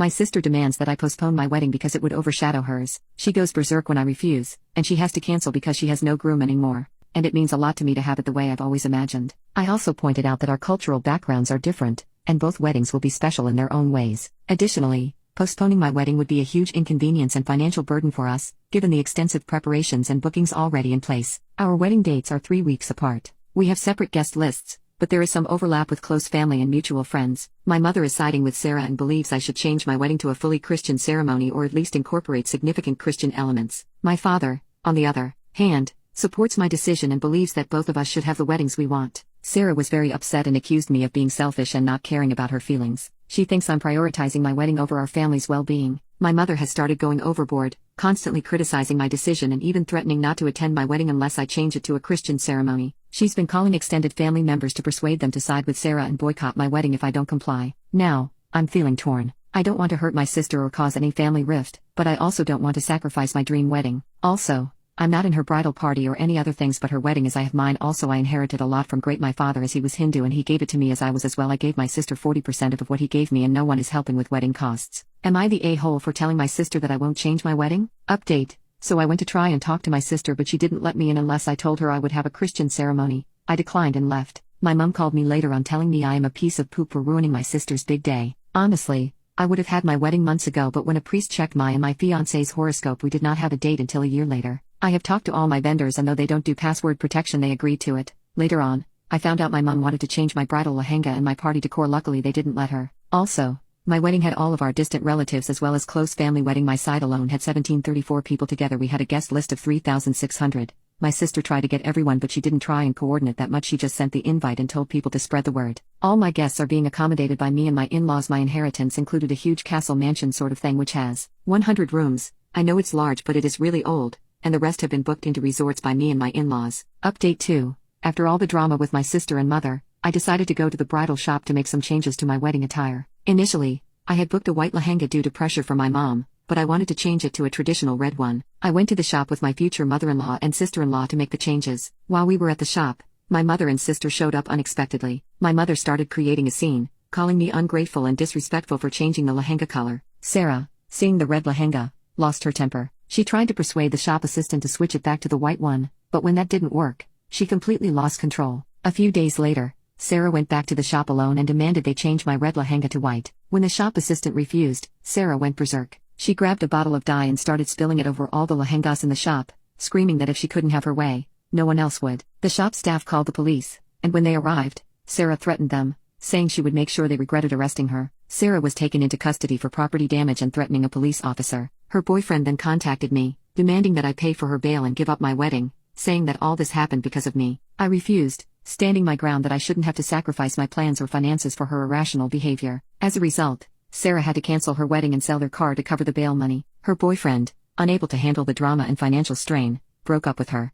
My sister demands that I postpone my wedding because it would overshadow hers. She goes berserk when I refuse, and she has to cancel because she has no groom anymore. And it means a lot to me to have it the way I've always imagined. I also pointed out that our cultural backgrounds are different, and both weddings will be special in their own ways. Additionally, postponing my wedding would be a huge inconvenience and financial burden for us, given the extensive preparations and bookings already in place. Our wedding dates are 3 weeks apart. We have separate guest lists, but there is some overlap with close family and mutual friends. My mother is siding with Sarah and believes I should change my wedding to a fully Christian ceremony or at least incorporate significant Christian elements. My father, on the other hand, supports my decision and believes that both of us should have the weddings we want. Sarah was very upset and accused me of being selfish and not caring about her feelings. She thinks I'm prioritizing my wedding over our family's well-being. My mother has started going overboard, constantly criticizing my decision and even threatening not to attend my wedding unless I change it to a Christian ceremony. She's been calling extended family members to persuade them to side with Sarah and boycott my wedding if I don't comply. Now, I'm feeling torn. I don't want to hurt my sister or cause any family rift, but I also don't want to sacrifice my dream wedding. Also, I'm not in her bridal party or any other things but her wedding as I have mine. Also, I inherited a lot from great my father as he was Hindu and he gave it to me as I was as well. I gave my sister 40% of what he gave me and no one is helping with wedding costs. Am I the a-hole for telling my sister that I won't change my wedding? Update. So I went to try and talk to my sister but she didn't let me in unless I told her I would have a Christian ceremony. I declined and left. My mum called me later on telling me I am a piece of poop for ruining my sister's big day. Honestly, I would have had my wedding months ago but when a priest checked my and my fiancé's horoscope we did not have a date until a year later. I have talked to all my vendors and though they don't do password protection they agreed to it. Later on, I found out my mum wanted to change my bridal lehenga and my party decor. Luckily they didn't let her. Also, my wedding had all of our distant relatives as well as close family. Wedding my side alone had 1734 people together. We had a guest list of 3,600. My sister tried to get everyone but she didn't try and coordinate that much. She just sent the invite and told people to spread the word. All my guests are being accommodated by me and my in-laws. My inheritance included a huge castle mansion sort of thing which has 100 rooms. I know it's large but it is really old, and the rest have been booked into resorts by me and my in-laws. Update 2. After all the drama with my sister and mother, I decided to go to the bridal shop to make some changes to my wedding attire. Initially, I had booked a white lehenga due to pressure from my mom, but I wanted to change it to a traditional red one. I went to the shop with my future mother-in-law and sister-in-law to make the changes. While we were at the shop, my mother and sister showed up unexpectedly. My mother started creating a scene, calling me ungrateful and disrespectful for changing the lehenga color. Sarah, seeing the red lehenga, lost her temper. She tried to persuade the shop assistant to switch it back to the white one, but when that didn't work, she completely lost control. A few days later, Sarah went back to the shop alone and demanded they change my red lehenga to white. When the shop assistant refused, Sarah went berserk. She grabbed a bottle of dye and started spilling it over all the lehengas in the shop, screaming that if she couldn't have her way, no one else would. The shop staff called the police, and when they arrived, Sarah threatened them, saying she would make sure they regretted arresting her. Sarah was taken into custody for property damage and threatening a police officer. Her boyfriend then contacted me, demanding that I pay for her bail and give up my wedding, saying that all this happened because of me. I refused, standing my ground that I shouldn't have to sacrifice my plans or finances for her irrational behavior. As a result, Sarah had to cancel her wedding and sell their car to cover the bail money. Her boyfriend, unable to handle the drama and financial strain, broke up with her.